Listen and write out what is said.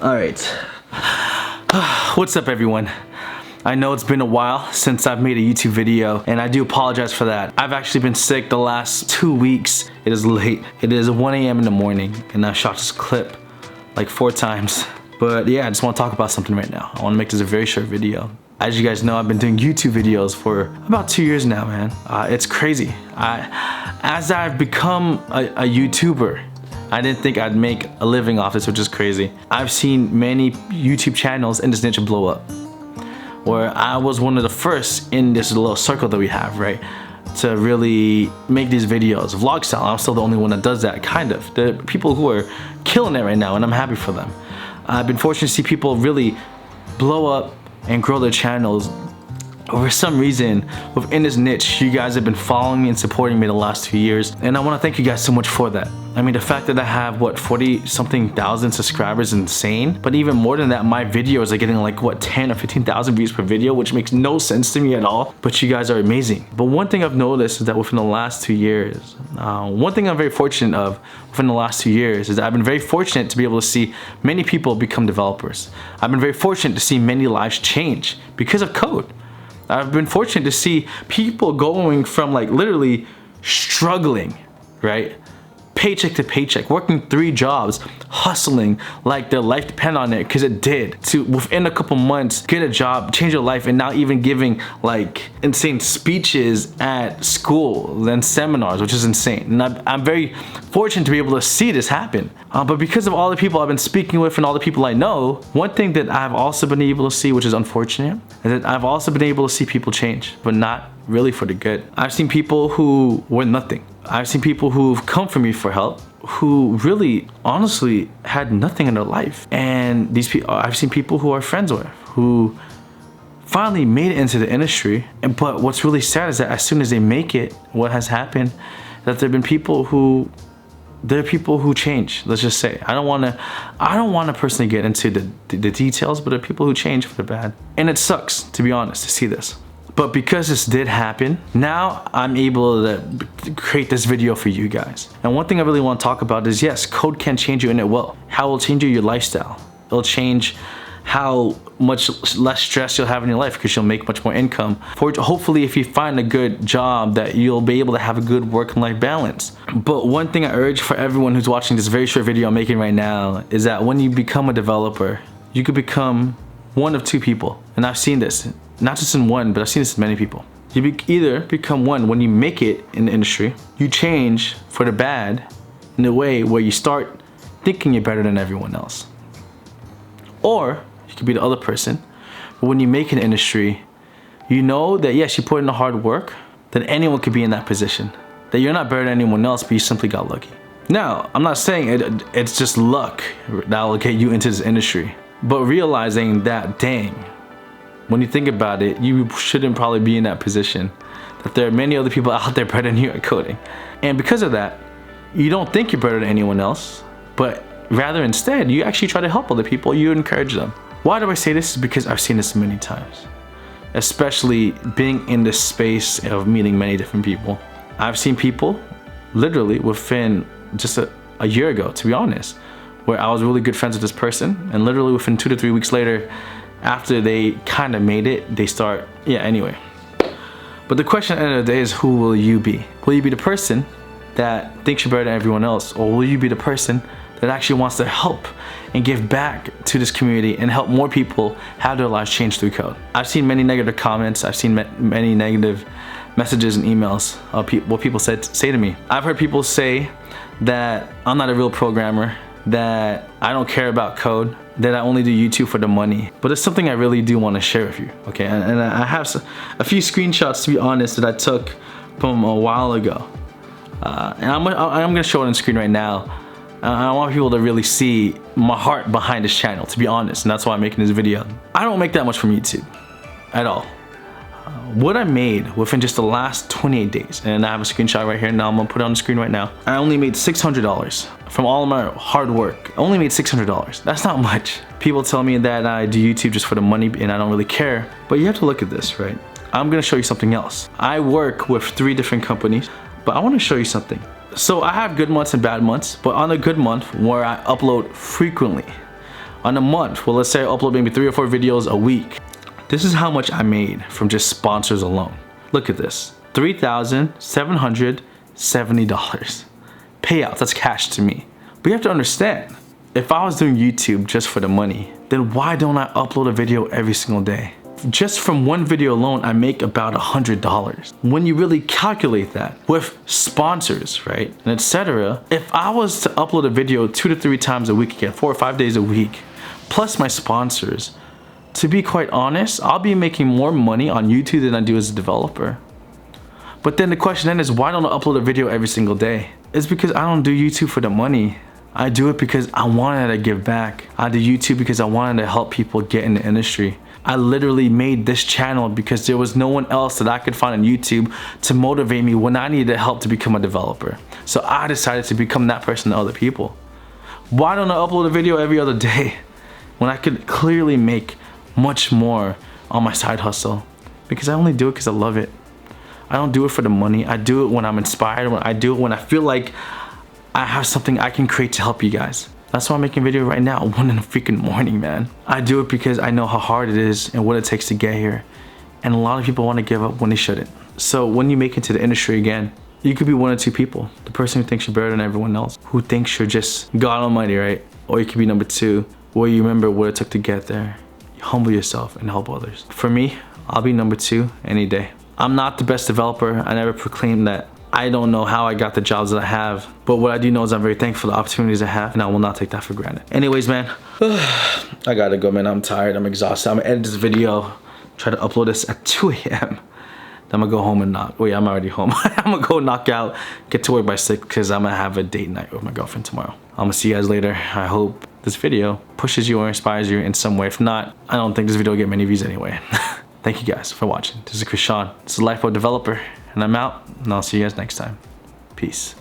Alright. What's up, everyone? I know it's been a while since I've made a YouTube video, and I do apologize for that. I've actually been sick the last 2 weeks. It is late. It is 1 a.m. in the morning, and I shot this clip like 4 times. But yeah, I just want to talk about something right now. I want to make this a very short video. As you guys know, I've been doing YouTube videos for about 2 years now, man. It's crazy. As I've become a YouTuber, I didn't think I'd make a living off this, which is crazy. I've seen many YouTube channels in this niche blow up, where I was one of the first in this little circle that we have, right? To really make these videos, vlog style. I'm still the only one that does that, kind of. There are people who are killing it right now, and I'm happy for them. I've been fortunate to see people really blow up and grow their channels. For some reason, within this niche, you guys have been following me and supporting me the last 2 years, and I want to thank you guys so much for that. I mean, the fact that I have, what, 40-something thousand subscribers is insane, but even more than that, my videos are getting like, what, 10 or 15,000 views per video, which makes no sense to me at all, but you guys are amazing. But one thing I've noticed is that within the last 2 years, one thing I'm very fortunate of within the last 2 years is that I've been very fortunate to be able to see many people become developers. I've been very fortunate to see many lives change because of code. I've been fortunate to see people going from like literally struggling, right? Paycheck to paycheck, working 3 jobs, hustling like their life depended on it, because it did, to within a couple months get a job, change their life, and now even giving like insane speeches at school and seminars, which is insane. And I'm very fortunate to be able to see this happen. But because of all the people I've been speaking with and all the people I know, one thing that I've also been able to see, which is unfortunate, is that I've also been able to see people change, but not really for the good. I've seen people who were nothing. I've seen people who've come for me for help, who really, honestly, had nothing in their life. And these people, I've seen people who are friends with, who finally made it into the industry. But what's really sad is that as soon as they make it, what has happened, that there have been people who, there are people who change. Let's just say, I don't want to personally get into the details, but there are people who change for the bad. And it sucks, to be honest, to see this. But because this did happen, now I'm able to create this video for you guys. And one thing I really want to talk about is, yes, code can change you, and it will. How it will change your lifestyle. It'll change how much less stress you'll have in your life, because you'll make much more income. Hopefully, if you find a good job, that you'll be able to have a good work and life balance. But one thing I urge for everyone who's watching this very short video I'm making right now is that when you become a developer, you could become one of 2 people. And I've seen this. Not just in one, but I've seen this in many people. You either become one when you make it in the industry, you change for the bad in a way where you start thinking you're better than everyone else. Or you could be the other person, but when you make an industry, you know that yes, you put in the hard work, that anyone could be in that position. That you're not better than anyone else, but you simply got lucky. Now, I'm not saying it's just luck that will get you into this industry, but realizing that, dang, when you think about it, you shouldn't probably be in that position. That there are many other people out there better than you at coding. And because of that, you don't think you're better than anyone else, but rather instead, you actually try to help other people, you encourage them. Why do I say this? Is because I've seen this many times. Especially being in this space of meeting many different people. I've seen people, literally within just a year ago, to be honest, where I was really good friends with this person, and literally within 2 to 3 weeks later, after they kind of made it, they start, yeah, anyway. But the question at the end of the day is, who will you be? Will you be the person that thinks you're better than everyone else? Or will you be the person that actually wants to help and give back to this community and help more people have their lives changed through code? I've seen many negative comments. I've seen many negative messages and emails of what people say to me. I've heard people say that I'm not a real programmer, that I don't care about code, that I only do YouTube for the money. But it's something I really do want to share with you, okay? And I have a few screenshots, to be honest, that I took from a while ago. And I'm gonna show it on the screen right now. I want people to really see my heart behind this channel, to be honest, and that's why I'm making this video. I don't make that much from YouTube, at all. What I made within just the last 28 days, and I have a screenshot right here now, I'm gonna put it on the screen right now. I only made $600 from all of my hard work. I only made $600. That's not much. People tell me that I do YouTube just for the money and I don't really care, but you have to look at this, right? I'm gonna show you something else. I work with 3 different companies, but I wanna show you something. So I have good months and bad months, but on a good month where I upload frequently, on a month, well, let's say I upload maybe 3 or 4 videos a week, this is how much I made from just sponsors alone. Look at this, $3,770. Payouts, that's cash to me. But you have to understand, if I was doing YouTube just for the money, then why don't I upload a video every single day? Just from one video alone, I make about $100. When you really calculate that with sponsors, right, and etc., if I was to upload a video 2 to 3 times a week again, 4 or 5 days a week, plus my sponsors, to be quite honest, I'll be making more money on YouTube than I do as a developer. But then the question then is, why don't I upload a video every single day? It's because I don't do YouTube for the money. I do it because I wanted to give back. I do YouTube because I wanted to help people get in the industry. I literally made this channel because there was no one else that I could find on YouTube to motivate me when I needed help to become a developer. So I decided to become that person to other people. Why don't I upload a video every other day when I could clearly make much more on my side hustle? Because I only do it because I love it. I don't do it for the money. I do it when I'm inspired. I do it when I feel like I have something I can create to help you guys. That's why I'm making a video right now, 1 in the freaking morning, man. I do it because I know how hard it is and what it takes to get here. And a lot of people want to give up when they shouldn't. So when you make it to the industry again, you could be 1 or 2 people. The person who thinks you're better than everyone else, who thinks you're just God Almighty, right? Or you could be number 2, where you remember what it took to get there. You humble yourself and help others. For me, I'll be number 2 any day. I'm not the best developer. I never proclaimed that. I don't know how I got the jobs that I have, but what I do know is I'm very thankful for the opportunities I have, and I will not take that for granted. Anyways, man, I gotta go, man. I'm tired, I'm exhausted. I'm gonna edit this video, try to upload this at 2 a.m. Then I'm gonna go home and knock. Wait, I'm already home. I'm gonna go knock out, get to work by 6, because I'm gonna have a date night with my girlfriend tomorrow. I'm gonna see you guys later. I hope this video pushes you or inspires you in some way. If not, I don't think this video will get many views anyway. Thank you guys for watching. This is Krishan. This is Lifeboat Developer, and I'm out, and I'll see you guys next time. Peace.